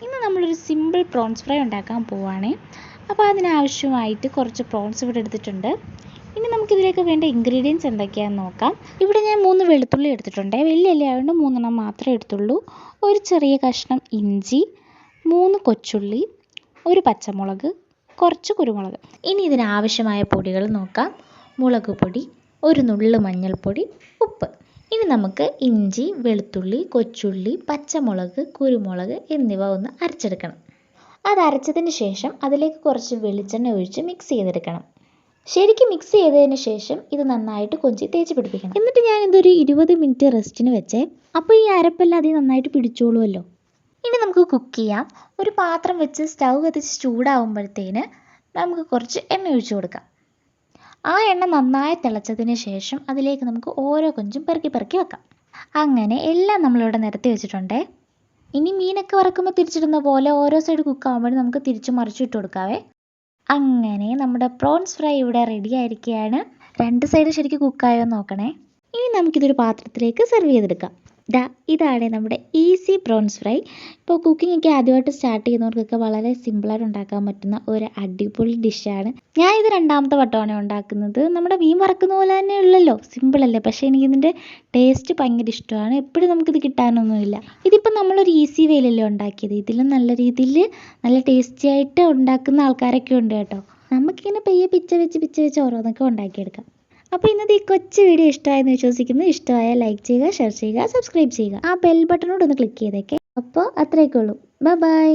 ഇന്ന് നമ്മളൊരു simple prawns fry ഉണ്ടാക്കാൻ പോവുകയാണേ. അപ്പോൾ അതിനാവശ്യമായിട്ട് കുറച്ച് പ്രോൺസ് ഇവിടെ എടുത്തിട്ടുണ്ട്. ഇനി നമുക്കിതിലേക്ക് വേണ്ട ഇൻഗ്രീഡിയൻസ് എന്തൊക്കെയാണെന്ന് നോക്കാം. ഇവിടെ ഞാൻ 3 വെളുത്തുള്ളി എടുത്തിട്ടുണ്ട്. വലിയ ഇല ആയതുകൊണ്ട് 3 മാത്രമേ എടുത്തുള്ളൂ. ഒരു ചെറിയ കഷ്ണം ഇഞ്ചി, 3 കൊച്ചുള്ളി, ഒരു പച്ചമുളക്, കുറച്ച് കുരുമുളക്. ഇനി ഇതിനാവശ്യമായ പൊടികൾ നോക്കാം. മുളക് പൊടി, ഒരു നുള്ളു മഞ്ഞൾപ്പൊടി, ഉപ്പ്. ഇനി നമുക്ക് ഇഞ്ചി, വെളുത്തുള്ളി, കൊച്ചുള്ളി, പച്ചമുളക്, കുരുമുളക് എന്നിവ ഒന്ന് അരച്ചെടുക്കണം. അത് അരച്ചതിന് ശേഷം അതിലേക്ക് കുറച്ച് വെളിച്ചെണ്ണ ഒഴിച്ച് മിക്സ് ചെയ്തെടുക്കണം. ശരിക്കും മിക്സ് ചെയ്തതിന് ശേഷം ഇത് നന്നായിട്ട് കൊഞ്ചി തേച്ച് പിടിപ്പിക്കണം. എന്നിട്ട് ഞാൻ ഇതൊരു 20 മിനിറ്റ് റെസ്റ്റിന് വെച്ചേ. അപ്പോൾ ഈ അരപ്പെല്ലാം അതിൽ നന്നായിട്ട് പിടിച്ചോളുമല്ലോ. ഇനി നമുക്ക് കുക്ക് ചെയ്യാം. ഒരു പാത്രം വെച്ച് സ്റ്റൗ കത്തിച്ച് ചൂടാവുമ്പോഴത്തേന് നമുക്ക് കുറച്ച് എണ്ണ ഒഴിച്ചു കൊടുക്കാം. ആ എണ്ണ നന്നായി തിളച്ചതിന് ശേഷം അതിലേക്ക് നമുക്ക് ഓരോ കൊഞ്ചും പെറുക്കി വെക്കാം. അങ്ങനെ എല്ലാം നമ്മളിവിടെ നിരത്തി വെച്ചിട്ടുണ്ടേ. ഇനി മീനൊക്കെ വറക്കുമ്പോൾ തിരിച്ചിടുന്ന പോലെ ഓരോ സൈഡ് കുക്കാകുമ്പോഴും നമുക്ക് തിരിച്ചു മറിച്ചിട്ട് കൊടുക്കാവേ. അങ്ങനെ നമ്മുടെ പ്രോൺസ് ഫ്രൈ ഇവിടെ റെഡി ആയിരിക്കുകയാണ്. 2 സൈഡ് ശരിക്കും കുക്കായോ നോക്കണേ. ഇനി നമുക്കിതൊരു പാത്രത്തിലേക്ക് സെർവ് ചെയ്തെടുക്കാം. ഇതാണ് നമ്മുടെ ഈസി പ്രോൺസ് ഫ്രൈ. ഇപ്പോൾ കുക്കിംഗ് ഒക്കെ ആദ്യമായിട്ട് സ്റ്റാർട്ട് ചെയ്യുന്നവർക്കൊക്കെ വളരെ സിമ്പിളായിട്ട് ഉണ്ടാക്കാൻ പറ്റുന്ന ഒരു അടിപൊളി ഡിഷാണ്. ഞാൻ ഇത് 2ാമത്തെ വട്ടമാണ് ഉണ്ടാക്കുന്നത്. നമ്മുടെ മീൻ വറക്കുന്ന പോലെ തന്നെ ഉള്ളല്ലോ, സിമ്പിളല്ലേ. പക്ഷേ എനിക്കിതിൻ്റെ ടേസ്റ്റ് ഭയങ്കര ഇഷ്ടമാണ്. എപ്പോഴും നമുക്കിത് കിട്ടാനൊന്നുമില്ല. ഇതിപ്പോൾ നമ്മളൊരു ഈസി വേയിലല്ലേ ഉണ്ടാക്കിയത്. ഇതിലും നല്ല രീതിയിൽ നല്ല ടേസ്റ്റി ആയിട്ട് ഉണ്ടാക്കുന്ന ആൾക്കാരൊക്കെ ഉണ്ട് കേട്ടോ. നമുക്കിങ്ങനെ പയ്യെ പിച്ച വെച്ച് ഓരോന്നൊക്കെ ഉണ്ടാക്കിയെടുക്കാം. അപ്പോൾ ഇന്നത്തെ ഈ കൊച്ചു വീഡിയോ ഇഷ്ടമായെന്ന് വിശ്വസിക്കുന്നു. ഇഷ്ടമായാൽ ലൈക്ക് ചെയ്യുക, ഷെയർ ചെയ്യുക, സബ്സ്ക്രൈബ് ചെയ്യുക. ആ ബെൽ ബട്ടണോട് ഒന്ന് ക്ലിക്ക് ചെയ്തേക്കെ. അപ്പോൾ അത്രയൊക്കെ ഉള്ളൂ. ബൈ.